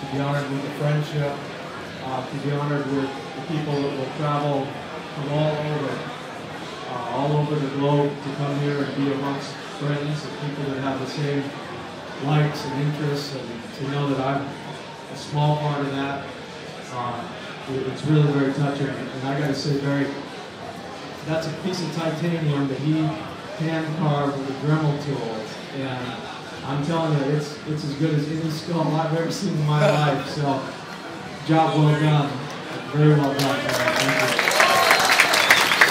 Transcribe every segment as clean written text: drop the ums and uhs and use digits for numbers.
to be honored with the friendship, to be honored with the people that will travel from all over the globe to come here and be amongst friends and people that have the same likes and interests, and to know that I'm a small part of that. It's really very touching, and I got to say, Barry, that's a piece of titanium that he hand carved with a Dremel tool, and I'm telling you, it's as good as any skull I've ever seen in my life. So, job well done, very well done. Thank you.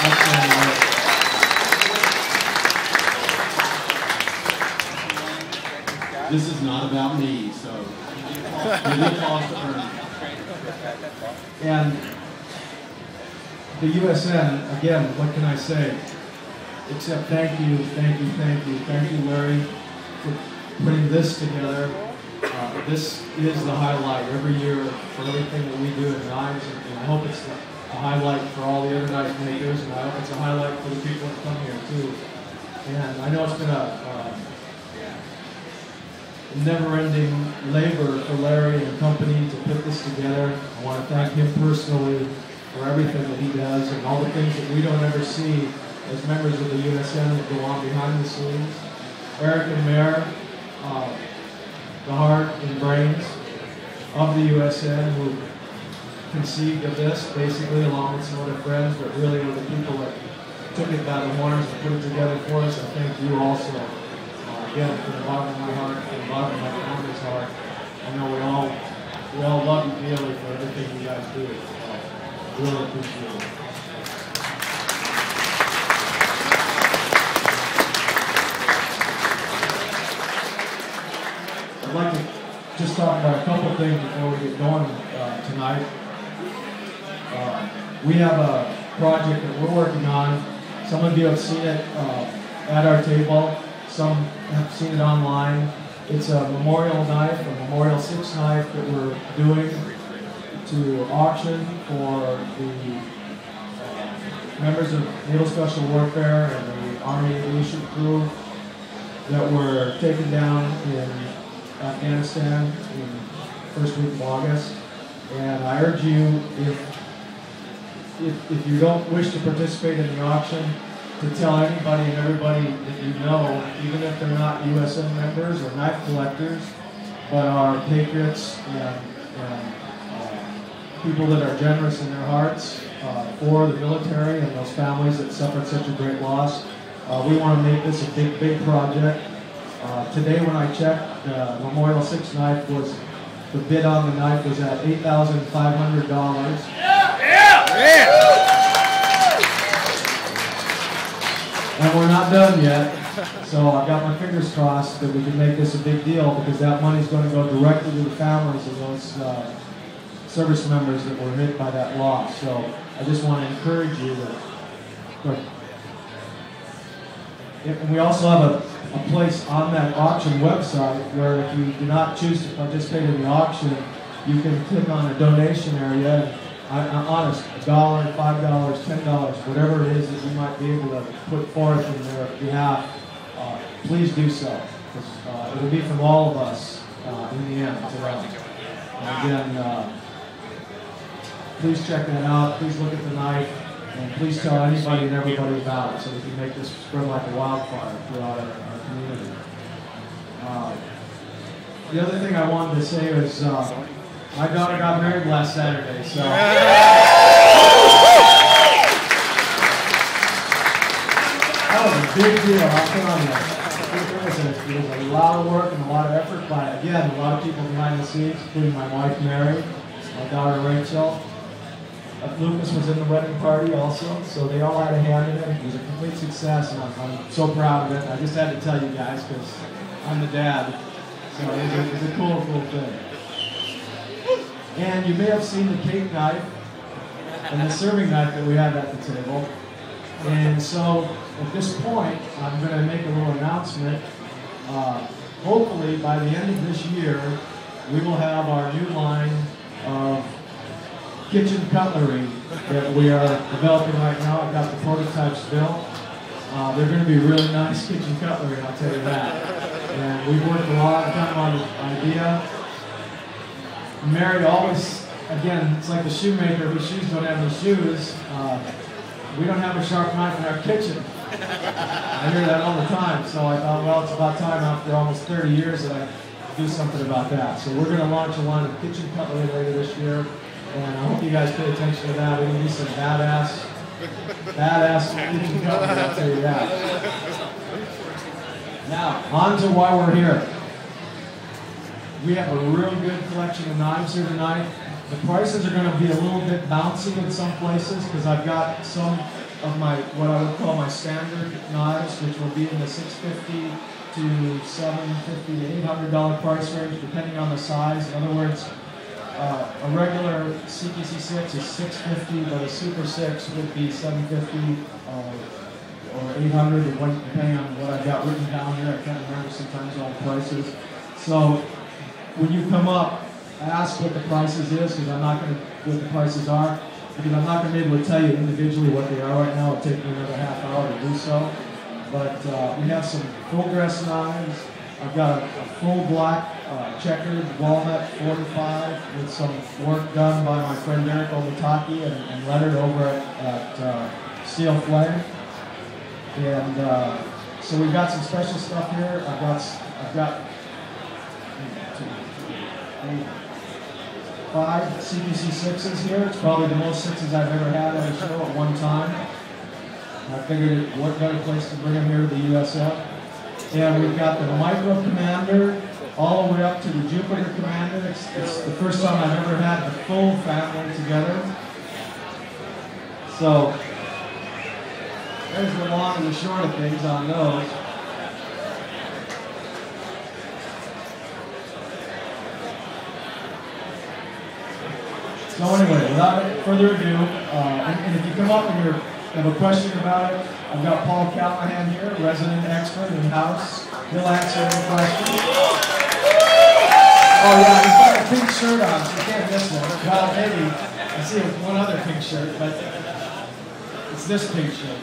Outstanding work. This is not about me, so give me applause to Ernie. And the USN, again, what can I say? Except thank you, thank you, thank you. Thank you, Larry, for putting this together. This is the highlight every year for everything that we do at Knives, and I hope it's a highlight for all the other knife makers, and I hope it's a highlight for the people that come here too. And I know it's been a never-ending labor for Larry and company to put this together. I want to thank him personally for everything that he does and all the things that we don't ever see as members of the USN that go on behind the scenes. Eric and Mayor, the heart and brains of the USN, who conceived of this basically along with some other friends, but really were the people that took it by the horns and put it together for us. I thank you also. Again, from the bottom of my heart, from the bottom of my family's heart, I know we all love you dearly for everything you guys do. So, really appreciate it. I'd like to just talk about a couple things before we get going tonight. We have a project that we're working on. Some of you have seen it at our table. Some have seen it online. It's a memorial knife, a Memorial 6 knife that we're doing to auction for the members of Naval Special Warfare and the Army Aviation crew that were taken down in Afghanistan in the first week of August. And I urge you, if you don't wish to participate in the auction, to tell anybody and everybody that you know, even if they're not USN members or knife collectors, but are patriots and people that are generous in their hearts for the military and those families that suffered such a great loss. We want to make this a big, big project. Today when I checked, the Memorial 6 knife was, the bid on the knife was at $8,500. Yeah! And we're not done yet, so I've got my fingers crossed that we can make this a big deal, because that money is going to go directly to the families of those service members that were hit by that loss. So I just want to encourage you that. And we also have a place on that auction website where if you do not choose to participate in the auction, you can click on a donation area. I'm honest, $1, $5, $10, whatever it is that you might be able to put forth in their behalf, please do so. Because it'll be from all of us in the end to them. And again, please check that out. Please look at the knife. And please tell anybody and everybody about it so we can make this spread like a wildfire throughout our community. The other thing I wanted to say is, my daughter got married last Saturday, so. That was a big deal, I'll tell you. It was a lot of work and a lot of effort by, again, a lot of people behind the scenes, including my wife, Mary, my daughter, Rachel. Lucas was in the wedding party also, so they all had a hand in it. It was a complete success, and I'm so proud of it. I just had to tell you guys, because I'm the dad, so it's a cool thing. And you may have seen the cake knife and the serving knife that we have at the table. And so at this point, I'm going to make a little announcement. Hopefully by the end of this year, we will have our new line of kitchen cutlery that we are developing right now. I've got the prototypes built. They're going to be really nice kitchen cutlery, I'll tell you that. And we've worked a lot of time on the idea. Mary always, again, it's like the shoemaker whose shoes don't have any shoes. We don't have a sharp knife in our kitchen. I hear that all the time, so I thought, well, it's about time after almost 30 years that I do something about that. So we're going to launch a line of kitchen cutlery later this year, and I hope you guys pay attention to that. We're going to be some badass kitchen cutlery, I'll tell you that. Now, on to why we're here. We have a real good collection of knives here tonight. The prices are going to be a little bit bouncy in some places because I've got some of my, what I would call my standard knives, which will be in the $650 to $750 to $800 price range, depending on the size. In other words, a regular CPC6 is $650, but a Super 6 would be $750 or $800, depending on what I've got written down here. I can't remember sometimes all the prices. So when you come up, ask what the prices is, because I'm not going to, what the prices are, because I'm not going to be able to tell you individually what they are right now. It'll take me another half hour to do so. But we have some full dress knives. I've got a full black checkered walnut 45 with some work done by my friend Derek Obataki and lettered over at Steel Flame. And so we've got some special stuff here. I've got 5 CPC 6s here. It's probably the most 6s I've ever had on the show at one time. I figured what better place to bring them here to the USN. And we've got the Micro Commander all the way up to the Jupiter Commander. It's the first time I've ever had the full family together. So there's the long and the short of things on those. So anyway, without further ado, and if you come up and you have a question about it, I've got Paul Callahan here, resident expert in-house. He'll answer any questions. Oh yeah, he's got a pink shirt on, so you can't miss it. Well, maybe. I see one other pink shirt, but it's this pink shirt.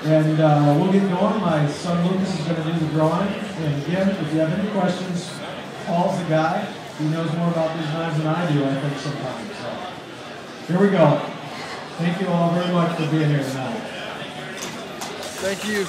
And we'll get going. My son Lucas is going to do the drawing. And again, if you have any questions, Paul's the guy. He knows more about these knives than I do, I think, sometimes. So, here we go. Thank you all very much for being here tonight. Thank you.